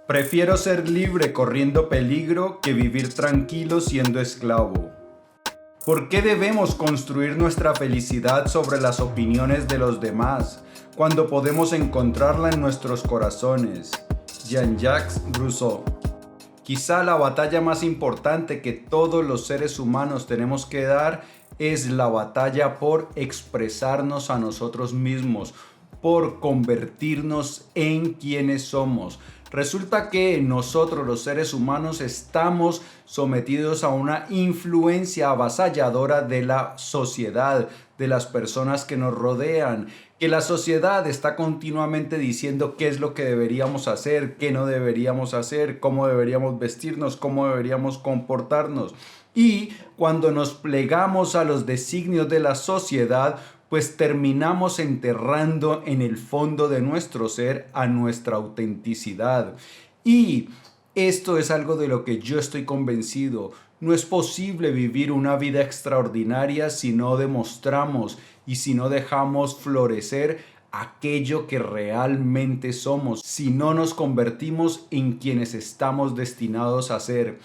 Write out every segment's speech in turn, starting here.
Prefiero ser libre corriendo peligro que vivir tranquilo siendo esclavo. ¿Por qué debemos construir nuestra felicidad sobre las opiniones de los demás, cuando podemos encontrarla en nuestros corazones? Jean-Jacques Rousseau. Quizá la batalla más importante que todos los seres humanos tenemos que dar es la batalla por expresarnos a nosotros mismos, por convertirnos en quienes somos. Resulta que nosotros los seres humanos estamos sometidos a una influencia avasalladora de la sociedad, de las personas que nos rodean, que la sociedad está continuamente diciendo qué es lo que deberíamos hacer, qué no deberíamos hacer, cómo deberíamos vestirnos, cómo deberíamos comportarnos. Y cuando nos plegamos a los designios de la sociedad, pues terminamos enterrando en el fondo de nuestro ser a nuestra autenticidad. Y esto es algo de lo que yo estoy convencido. No es posible vivir una vida extraordinaria si no demostramos y si no dejamos florecer aquello que realmente somos, si no nos convertimos en quienes estamos destinados a ser.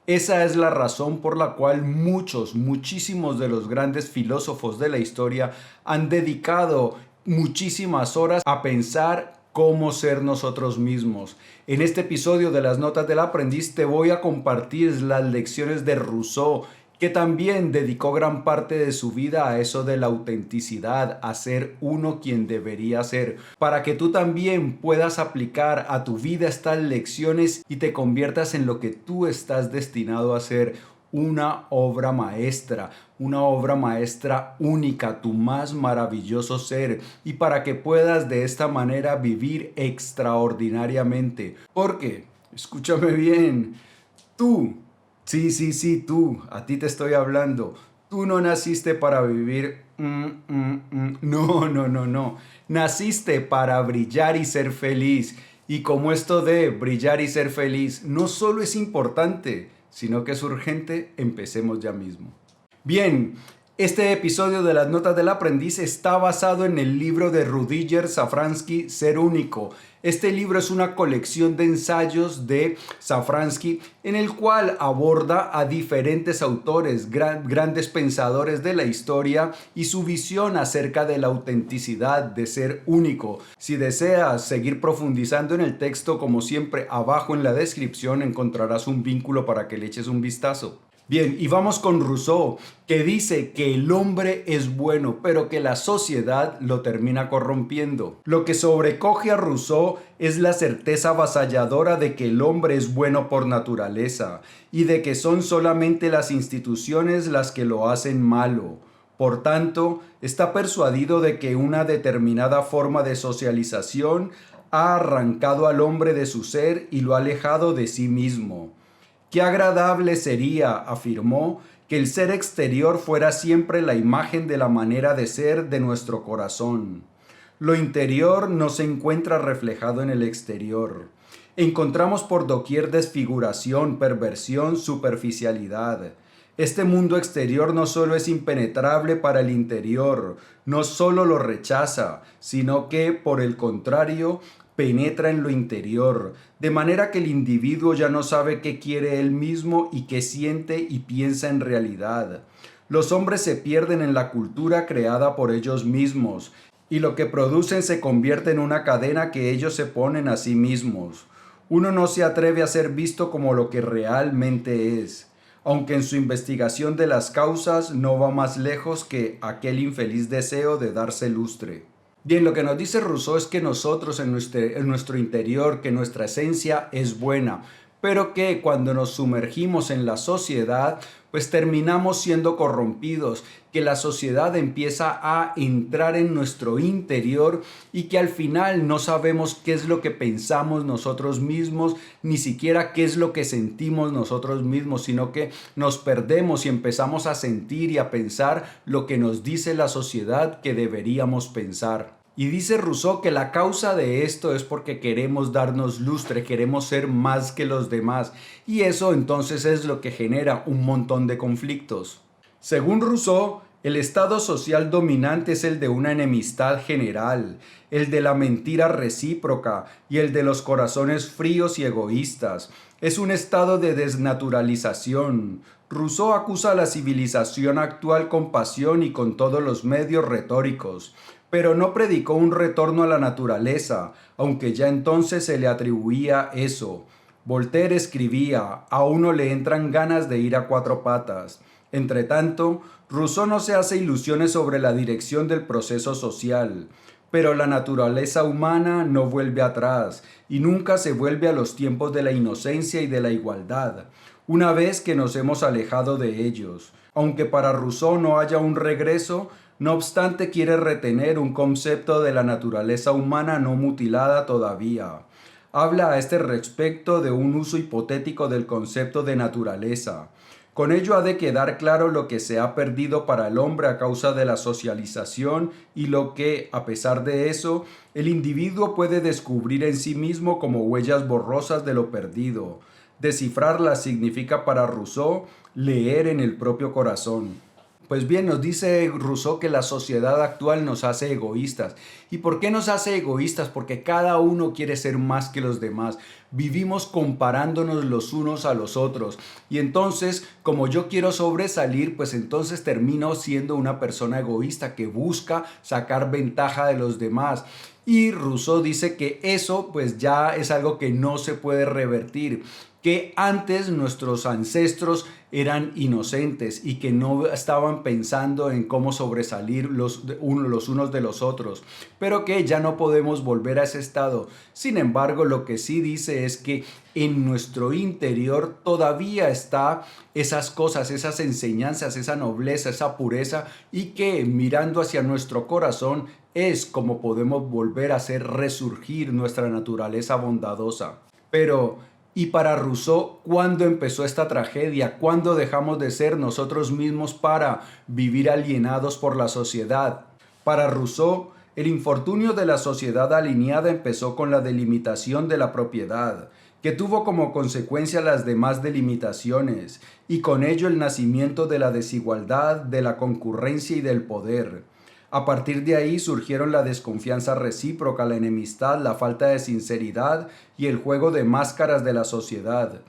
Esa es la razón por la cual muchísimos de los grandes filósofos de la historia han dedicado muchísimas horas a pensar cómo ser nosotros mismos. En este episodio de las Notas del Aprendiz te voy a compartir las lecciones de Rousseau, que también dedicó gran parte de su vida a eso de la autenticidad, a ser uno quien debería ser, para que tú también puedas aplicar a tu vida estas lecciones y te conviertas en lo que tú estás destinado a ser, una obra maestra única, tu más maravilloso ser, y para que puedas de esta manera vivir extraordinariamente. Porque, escúchame bien, tú, sí, tú, a ti te estoy hablando. Tú no naciste para vivir, no. Naciste para brillar y ser feliz. Y como esto de brillar y ser feliz no solo es importante, sino que es urgente, empecemos ya mismo. Bien, este episodio de las Notas del Aprendiz está basado en el libro de Rudyard Safransky, Ser Único. Este libro es una colección de ensayos de Safransky en el cual aborda a diferentes autores, grandes pensadores de la historia y su visión acerca de la autenticidad, de ser único. Si deseas seguir profundizando en el texto, como siempre, abajo en la descripción encontrarás un vínculo para que le eches un vistazo. Bien, y vamos con Rousseau, que dice que el hombre es bueno, pero que la sociedad lo termina corrompiendo. Lo que sobrecoge a Rousseau es la certeza avasalladora de que el hombre es bueno por naturaleza y de que son solamente las instituciones las que lo hacen malo. Por tanto, está persuadido de que una determinada forma de socialización ha arrancado al hombre de su ser y lo ha alejado de sí mismo. Qué agradable sería, afirmó, que el ser exterior fuera siempre la imagen de la manera de ser de nuestro corazón. Lo interior no se encuentra reflejado en el exterior. Encontramos por doquier desfiguración, perversión, superficialidad. Este mundo exterior no solo es impenetrable para el interior, no solo lo rechaza, sino que, por el contrario, penetra en lo interior, de manera que el individuo ya no sabe qué quiere él mismo y qué siente y piensa en realidad. Los hombres se pierden en la cultura creada por ellos mismos, y lo que producen se convierte en una cadena que ellos se ponen a sí mismos. Uno no se atreve a ser visto como lo que realmente es, aunque en su investigación de las causas no va más lejos que aquel infeliz deseo de darse lustre. Bien, lo que nos dice Rousseau es que nosotros en nuestro interior, que nuestra esencia es buena, pero que cuando nos sumergimos en la sociedad, pues terminamos siendo corrompidos, que la sociedad empieza a entrar en nuestro interior y que al final no sabemos qué es lo que pensamos nosotros mismos, ni siquiera qué es lo que sentimos nosotros mismos, sino que nos perdemos y empezamos a sentir y a pensar lo que nos dice la sociedad que deberíamos pensar. Y dice Rousseau que la causa de esto es porque queremos darnos lustre, queremos ser más que los demás, y eso entonces es lo que genera un montón de conflictos. Según Rousseau, El estado social dominante es el de una enemistad general, el de la mentira recíproca y el de los corazones fríos y egoístas. Es un estado de desnaturalización. Rousseau acusa a la civilización actual con pasión y con todos los medios retóricos, pero no predicó un retorno a la naturaleza, aunque ya entonces se le atribuía eso. Voltaire escribía: a uno le entran ganas de ir a cuatro patas. Entretanto, Rousseau no se hace ilusiones sobre la dirección del proceso social, pero la naturaleza humana no vuelve atrás y nunca se vuelve a los tiempos de la inocencia y de la igualdad, una vez que nos hemos alejado de ellos. Aunque para Rousseau no haya un regreso, no obstante quiere retener un concepto de la naturaleza humana no mutilada todavía. Habla a este respecto de un uso hipotético del concepto de naturaleza. Con ello ha de quedar claro lo que se ha perdido para el hombre a causa de la socialización y lo que, a pesar de eso, el individuo puede descubrir en sí mismo como huellas borrosas de lo perdido. Descifrarlas significa para Rousseau leer en el propio corazón. Pues bien, nos dice Rousseau que la sociedad actual nos hace egoístas. ¿Y por qué nos hace egoístas? Porque cada uno quiere ser más que los demás. Vivimos comparándonos los unos a los otros. Y entonces, como yo quiero sobresalir, pues entonces termino siendo una persona egoísta que busca sacar ventaja de los demás. Y Rousseau dice que eso pues ya es algo que no se puede revertir, que antes nuestros ancestros eran inocentes y que no estaban pensando en cómo sobresalir los unos de los otros, pero que ya no podemos volver a ese estado. Sin embargo, lo que sí dice es que en nuestro interior todavía está esas cosas, esas enseñanzas, esa nobleza, esa pureza, y que mirando hacia nuestro corazón es como podemos volver a hacer resurgir nuestra naturaleza bondadosa. Pero y para Rousseau, ¿cuándo empezó esta tragedia? ¿Cuándo dejamos de ser nosotros mismos para vivir alienados por la sociedad? Para Rousseau, el infortunio de la sociedad alineada empezó con la delimitación de la propiedad, que tuvo como consecuencia las demás delimitaciones, y con ello el nacimiento de la desigualdad, de la concurrencia y del poder. A partir de ahí surgieron la desconfianza recíproca, la enemistad, la falta de sinceridad y el juego de máscaras de la sociedad.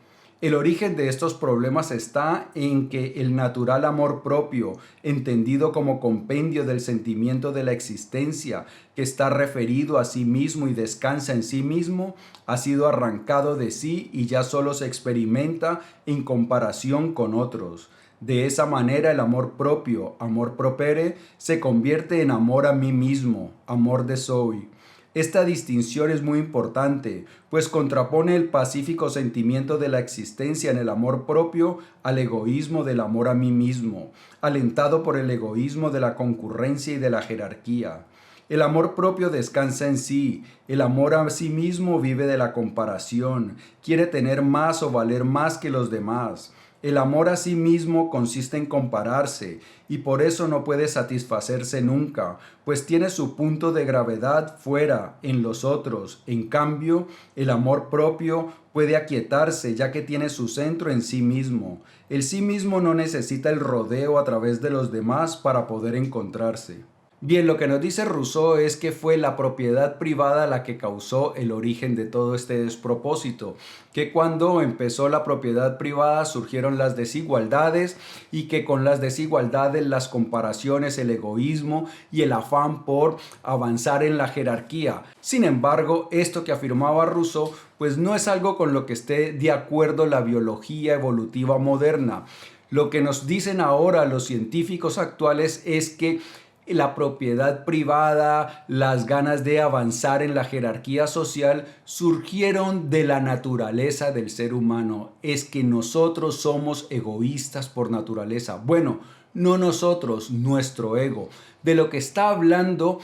El origen de estos problemas está en que el natural amor propio, entendido como compendio del sentimiento de la existencia, que está referido a sí mismo y descansa en sí mismo, ha sido arrancado de sí y ya solo se experimenta en comparación con otros. De esa manera el amor propio, amor propere, se convierte en amor a mí mismo, amor de soy. Esta distinción es muy importante, pues contrapone el pacífico sentimiento de la existencia en el amor propio al egoísmo del amor a mí mismo, alentado por el egoísmo de la concurrencia y de la jerarquía. El amor propio descansa en sí, el amor a sí mismo vive de la comparación, quiere tener más o valer más que los demás. El amor a sí mismo consiste en compararse y por eso no puede satisfacerse nunca, pues tiene su punto de gravedad fuera, en los otros. En cambio, el amor propio puede aquietarse ya que tiene su centro en sí mismo. El sí mismo no necesita el rodeo a través de los demás para poder encontrarse. Bien, lo que nos dice Rousseau es que fue la propiedad privada la que causó el origen de todo este despropósito, que cuando empezó la propiedad privada surgieron las desigualdades y que con las desigualdades, las comparaciones, el egoísmo y el afán por avanzar en la jerarquía. Sin embargo, esto que afirmaba Rousseau pues no es algo con lo que esté de acuerdo la biología evolutiva moderna. Lo que nos dicen ahora los científicos actuales es que la propiedad privada, las ganas de avanzar en la jerarquía social surgieron de la naturaleza del ser humano. Es que nosotros somos egoístas por naturaleza. Bueno, no nosotros, nuestro ego. De lo que está hablando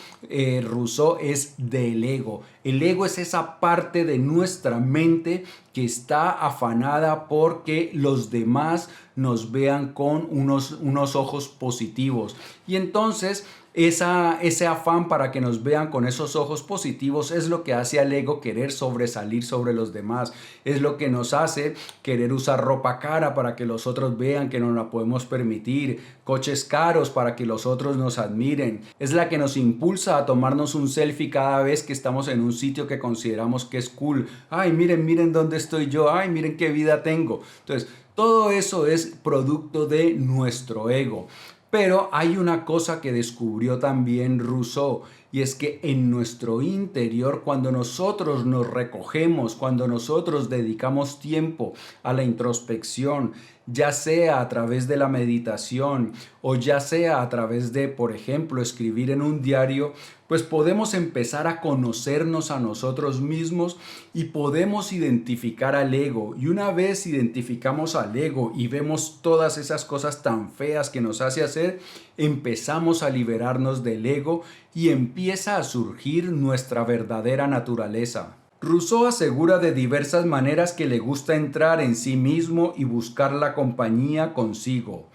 Rousseau es del ego. El ego es esa parte de nuestra mente que está afanada porque los demás nos vean con unos ojos positivos. Y entonces Ese afán para que nos vean con esos ojos positivos es lo que hace al ego querer sobresalir sobre los demás. Es lo que nos hace querer usar ropa cara para que los otros vean que nos la podemos permitir, coches caros para que los otros nos admiren. Es la que nos impulsa a tomarnos un selfie cada vez que estamos en un sitio que consideramos que es cool. Ay, miren, miren dónde estoy yo. Ay, miren qué vida tengo. Entonces, todo eso es producto de nuestro ego. Pero hay una cosa que descubrió también Rousseau, y es que en nuestro interior, cuando nosotros nos recogemos, cuando nosotros dedicamos tiempo a la introspección, ya sea a través de la meditación o ya sea a través de, por ejemplo, escribir en un diario, pues podemos empezar a conocernos a nosotros mismos y podemos identificar al ego. Y una vez identificamos al ego y vemos todas esas cosas tan feas que nos hace hacer, empezamos a liberarnos del ego y empieza a surgir nuestra verdadera naturaleza. Rousseau asegura de diversas maneras que le gusta entrar en sí mismo y buscar la compañía consigo.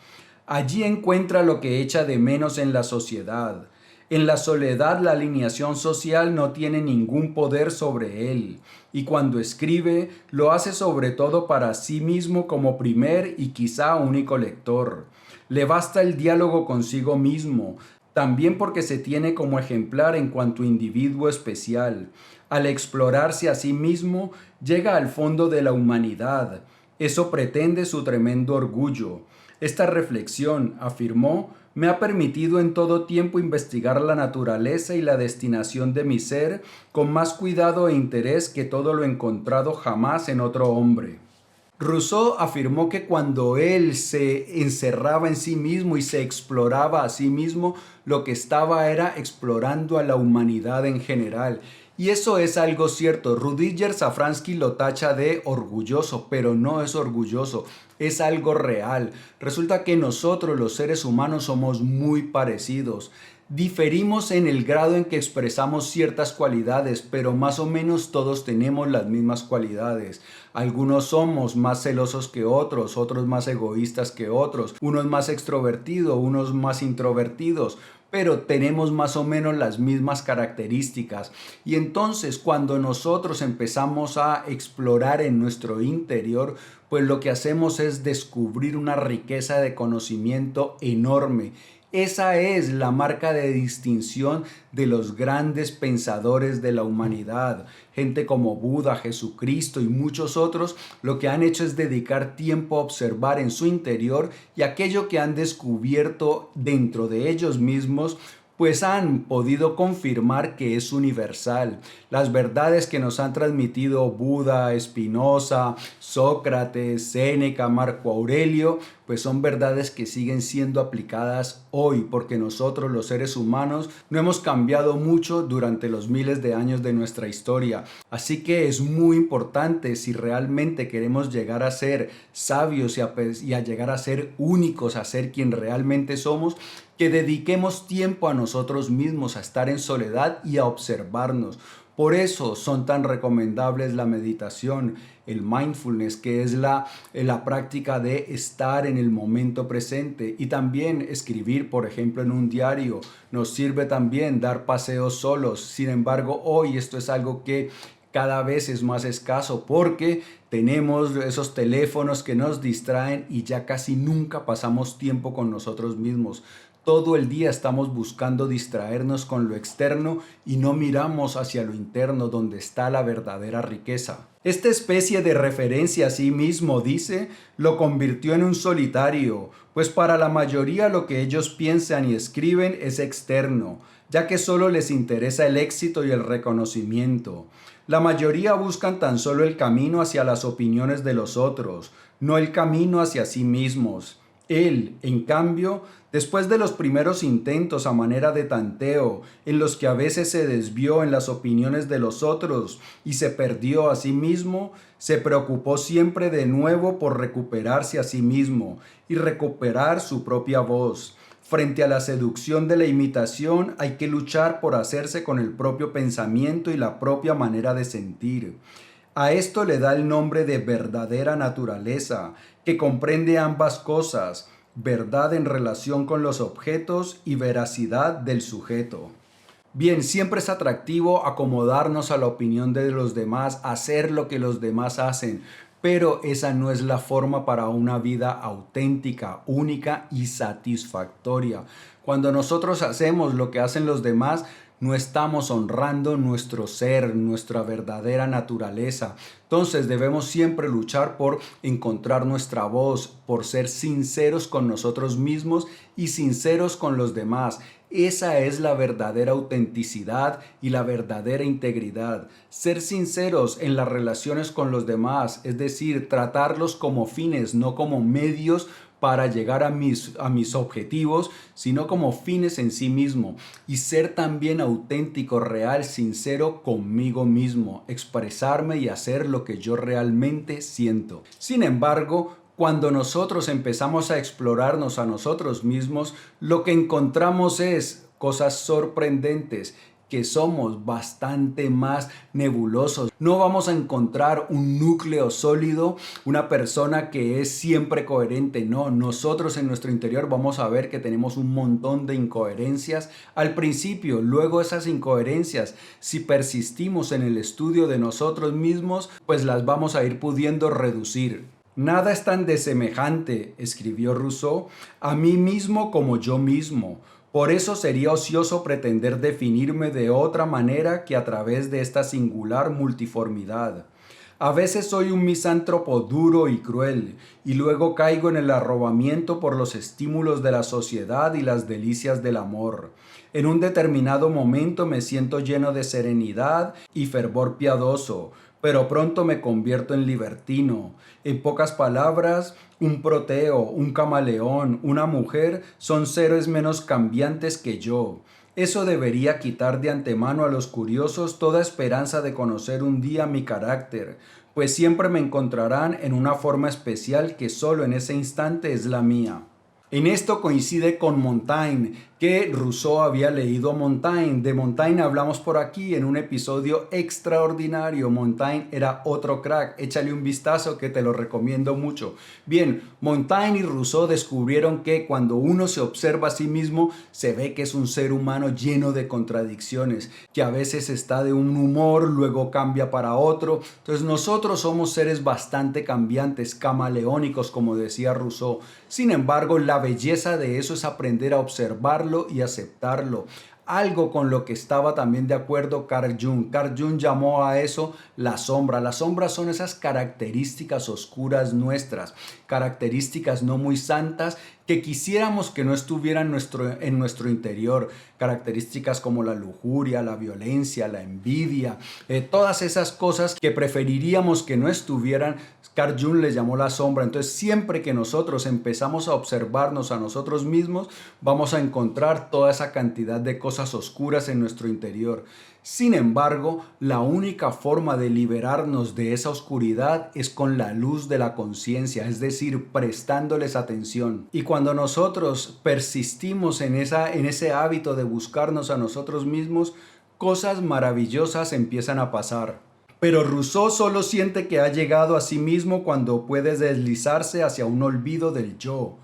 Allí encuentra lo que echa de menos en la sociedad. En la soledad la alineación social no tiene ningún poder sobre él, y cuando escribe lo hace sobre todo para sí mismo como primer y quizá único lector. Le basta el diálogo consigo mismo, también porque se tiene como ejemplar en cuanto individuo especial. Al explorarse a sí mismo, llega al fondo de la humanidad. Eso pretende su tremendo orgullo. Esta reflexión, afirmó, me ha permitido en todo tiempo investigar la naturaleza y la destinación de mi ser con más cuidado e interés que todo lo encontrado jamás en otro hombre. Rousseau afirmó que cuando él se encerraba en sí mismo y se exploraba a sí mismo, lo que estaba era explorando a la humanidad en general. Y eso es algo cierto. Rudyard Safransky lo tacha de orgulloso, pero no es orgulloso, es algo real. Resulta que nosotros los seres humanos somos muy parecidos. Diferimos en el grado en que expresamos ciertas cualidades, pero más o menos todos tenemos las mismas cualidades. Algunos somos más celosos que otros, otros más egoístas que otros, unos más extrovertidos, unos más introvertidos, pero tenemos más o menos las mismas características. Y entonces cuando nosotros empezamos a explorar en nuestro interior, pues lo que hacemos es descubrir una riqueza de conocimiento enorme. Esa es la marca de distinción de los grandes pensadores de la humanidad. Gente como Buda, Jesucristo y muchos otros, lo que han hecho es dedicar tiempo a observar en su interior y aquello que han descubierto dentro de ellos mismos, pues han podido confirmar que es universal. Las verdades que nos han transmitido Buda, Spinoza, Sócrates, Séneca, Marco Aurelio, pues son verdades que siguen siendo aplicadas hoy, porque nosotros los seres humanos no hemos cambiado mucho durante los miles de años de nuestra historia. Así que es muy importante, si realmente queremos llegar a ser sabios y a llegar a ser únicos, a ser quien realmente somos, que dediquemos tiempo a nosotros mismos, a estar en soledad y a observarnos. Por eso son tan recomendables la meditación, el mindfulness, que es la práctica de estar en el momento presente, y también escribir, por ejemplo, en un diario. Nos sirve también dar paseos solos. Sin embargo, hoy esto es algo que cada vez es más escaso porque tenemos esos teléfonos que nos distraen y ya casi nunca pasamos tiempo con nosotros mismos. Todo el día estamos buscando distraernos con lo externo y no miramos hacia lo interno donde está la verdadera riqueza. Esta especie de referencia a sí mismo, dice, lo convirtió en un solitario, pues para la mayoría lo que ellos piensan y escriben es externo, ya que solo les interesa el éxito y el reconocimiento. La mayoría buscan tan solo el camino hacia las opiniones de los otros, no el camino hacia sí mismos. Él, en cambio, después de los primeros intentos a manera de tanteo, en los que a veces se desvió en las opiniones de los otros y se perdió a sí mismo, se preocupó siempre de nuevo por recuperarse a sí mismo y recuperar su propia voz. Frente a la seducción de la imitación hay que luchar por hacerse con el propio pensamiento y la propia manera de sentir. A esto le da el nombre de verdadera naturaleza, que comprende ambas cosas. verdad en relación con los objetos y veracidad del sujeto. Bien, siempre es atractivo acomodarnos a la opinión de los demás, hacer lo que los demás hacen, pero esa no es la forma para una vida auténtica, única y satisfactoria. Cuando nosotros hacemos lo que hacen los demás, no estamos honrando nuestro ser, nuestra verdadera naturaleza. Entonces debemos siempre luchar por encontrar nuestra voz, por ser sinceros con nosotros mismos y sinceros con los demás. Esa es la verdadera autenticidad y la verdadera integridad. Ser sinceros en las relaciones con los demás, es decir, tratarlos como fines, no como medios para llegar a mis objetivos, sino como fines en sí mismo. Y ser también auténtico, real, sincero conmigo mismo. Expresarme y hacer lo que yo realmente siento. Sin embargo, cuando nosotros empezamos a explorarnos a nosotros mismos, lo que encontramos es cosas sorprendentes, que somos bastante más nebulosos. No vamos a encontrar un núcleo sólido, una persona que es siempre coherente. No, nosotros en nuestro interior vamos a ver que tenemos un montón de incoherencias al principio. Luego esas incoherencias, si persistimos en el estudio de nosotros mismos, pues las vamos a ir pudiendo reducir. Nada es tan desemejante, escribió Rousseau, a mí mismo como yo mismo. Por eso sería ocioso pretender definirme de otra manera que a través de esta singular multiformidad. A veces soy un misántropo duro y cruel, y luego caigo en el arrobamiento por los estímulos de la sociedad y las delicias del amor. En un determinado momento me siento lleno de serenidad y fervor piadoso, pero pronto me convierto en libertino. En pocas palabras, un proteo, un camaleón, una mujer son seres menos cambiantes que yo. Eso debería quitar de antemano a los curiosos toda esperanza de conocer un día mi carácter, pues siempre me encontrarán en una forma especial que solo en ese instante es la mía. En esto coincide con Montaigne, que Rousseau había leído a Montaigne. De Montaigne hablamos por aquí en un episodio extraordinario. Montaigne era otro crack. Échale un vistazo que te lo recomiendo mucho. Bien, Montaigne y Rousseau descubrieron que cuando uno se observa a sí mismo, se ve que es un ser humano lleno de contradicciones, que a veces está de un humor, luego cambia para otro. Entonces nosotros somos seres bastante cambiantes, camaleónicos, como decía Rousseau. Sin embargo, la belleza de eso es aprender a observarlo y aceptarlo. Algo con lo que estaba también de acuerdo Carl Jung. Carl Jung llamó a eso la sombra. Las sombras son esas características oscuras nuestras, características no muy santas que quisiéramos que no estuvieran en nuestro interior. Características como la lujuria, la violencia, la envidia, todas esas cosas que preferiríamos que no estuvieran. Carl Jung les llamó la sombra. Entonces siempre que nosotros empezamos a observarnos a nosotros mismos, vamos a encontrar toda esa cantidad de cosas oscuras en nuestro interior. Sin embargo, la única forma de liberarnos de esa oscuridad es con la luz de la conciencia, es decir, prestándoles atención. Y cuando nosotros persistimos en ese hábito de buscarnos a nosotros mismos, cosas maravillosas empiezan a pasar. Pero Rousseau solo siente que ha llegado a sí mismo cuando puede deslizarse hacia un olvido del yo.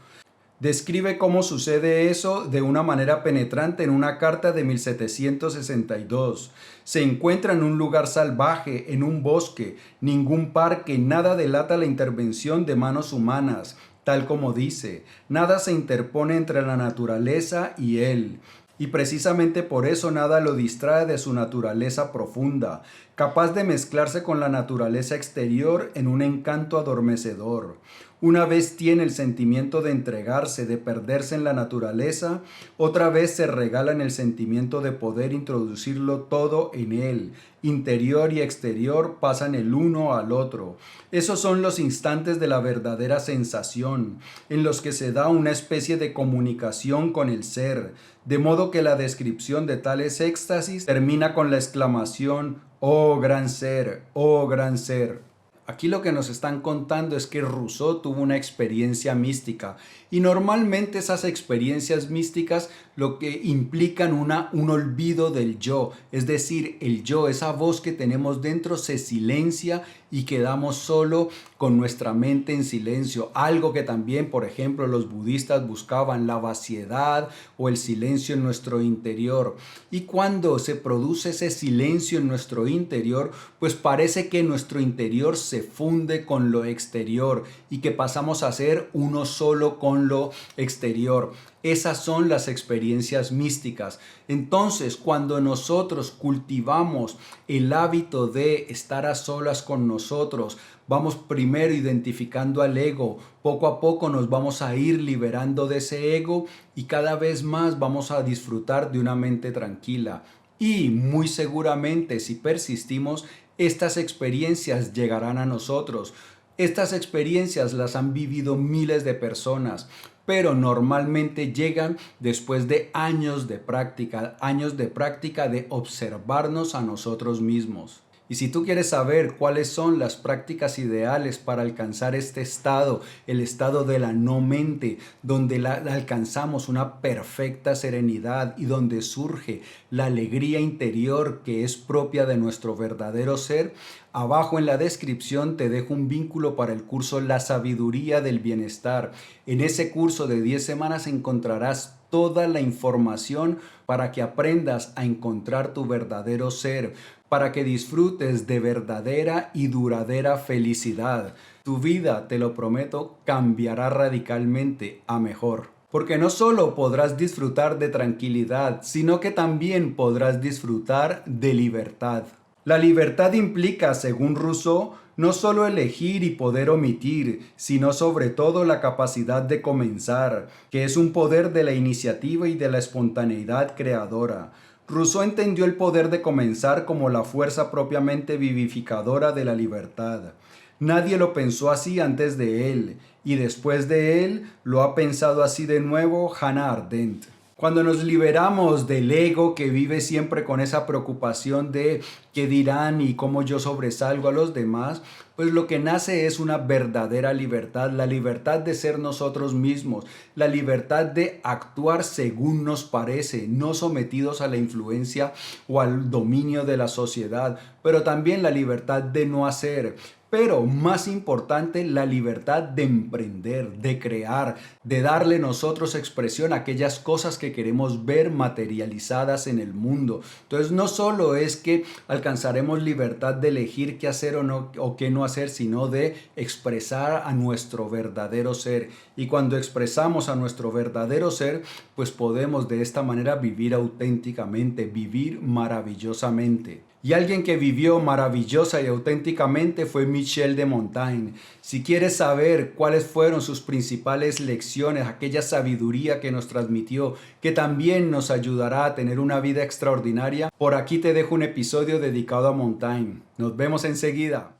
Describe cómo sucede eso de una manera penetrante en una carta de 1762. Se encuentra en un lugar salvaje, en un bosque, ningún parque, nada delata la intervención de manos humanas, tal como dice, nada se interpone entre la naturaleza y él. Y precisamente por eso nada lo distrae de su naturaleza profunda, capaz de mezclarse con la naturaleza exterior en un encanto adormecedor. Una vez tiene el sentimiento de entregarse, de perderse en la naturaleza, otra vez se regala en el sentimiento de poder introducirlo todo en él. Interior y exterior pasan el uno al otro. Esos son los instantes de la verdadera sensación, en los que se da una especie de comunicación con el ser, de modo que la descripción de tales éxtasis termina con la exclamación: ¡Oh gran ser! ¡Oh gran ser! Aquí lo que nos están contando es que Rousseau tuvo una experiencia mística y normalmente esas experiencias místicas lo que implican un olvido del yo, es decir, el yo, esa voz que tenemos dentro se silencia y quedamos solo con nuestra mente en silencio. Algo que también, por ejemplo, los budistas buscaban, la vaciedad o el silencio en nuestro interior. Y cuando se produce ese silencio en nuestro interior, pues parece que nuestro interior se funde con lo exterior y que pasamos a ser uno solo con lo exterior. Esas son las experiencias místicas. Entonces, cuando nosotros cultivamos el hábito de estar a solas con nosotros, vamos primero identificando al ego, poco a poco nos vamos a ir liberando de ese ego y cada vez más vamos a disfrutar de una mente tranquila. Y muy seguramente, si persistimos, estas experiencias llegarán a nosotros. Estas experiencias las han vivido miles de personas, pero normalmente llegan después de años de práctica de observarnos a nosotros mismos. Y si tú quieres saber cuáles son las prácticas ideales para alcanzar este estado, el estado de la no mente, donde alcanzamos una perfecta serenidad y donde surge la alegría interior que es propia de nuestro verdadero ser, abajo en la descripción te dejo un vínculo para el curso La Sabiduría del Bienestar. En ese curso de 10 semanas encontrarás toda la información para que aprendas a encontrar tu verdadero ser, para que disfrutes de verdadera y duradera felicidad. Tu vida, te lo prometo, cambiará radicalmente a mejor. Porque no solo podrás disfrutar de tranquilidad, sino que también podrás disfrutar de libertad. La libertad implica, según Rousseau, no solo elegir y poder omitir, sino sobre todo la capacidad de comenzar, que es un poder de la iniciativa y de la espontaneidad creadora. Rousseau entendió el poder de comenzar como la fuerza propiamente vivificadora de la libertad. Nadie lo pensó así antes de él, y después de él lo ha pensado así de nuevo Hannah Arendt. Cuando nos liberamos del ego que vive siempre con esa preocupación de qué dirán y cómo yo sobresalgo a los demás, pues lo que nace es una verdadera libertad, la libertad de ser nosotros mismos, la libertad de actuar según nos parece, no sometidos a la influencia o al dominio de la sociedad, pero también la libertad de no hacer. Pero más importante, la libertad de emprender, de crear, de darle nosotros expresión a aquellas cosas que queremos ver materializadas en el mundo. Entonces no solo es que alcanzaremos libertad de elegir qué hacer o qué no hacer, sino de expresar a nuestro verdadero ser. Y cuando expresamos a nuestro verdadero ser, pues podemos de esta manera vivir auténticamente, vivir maravillosamente. Y alguien que vivió maravillosa y auténticamente fue Michel de Montaigne. Si quieres saber cuáles fueron sus principales lecciones, aquella sabiduría que nos transmitió, que también nos ayudará a tener una vida extraordinaria, por aquí te dejo un episodio dedicado a Montaigne. Nos vemos enseguida.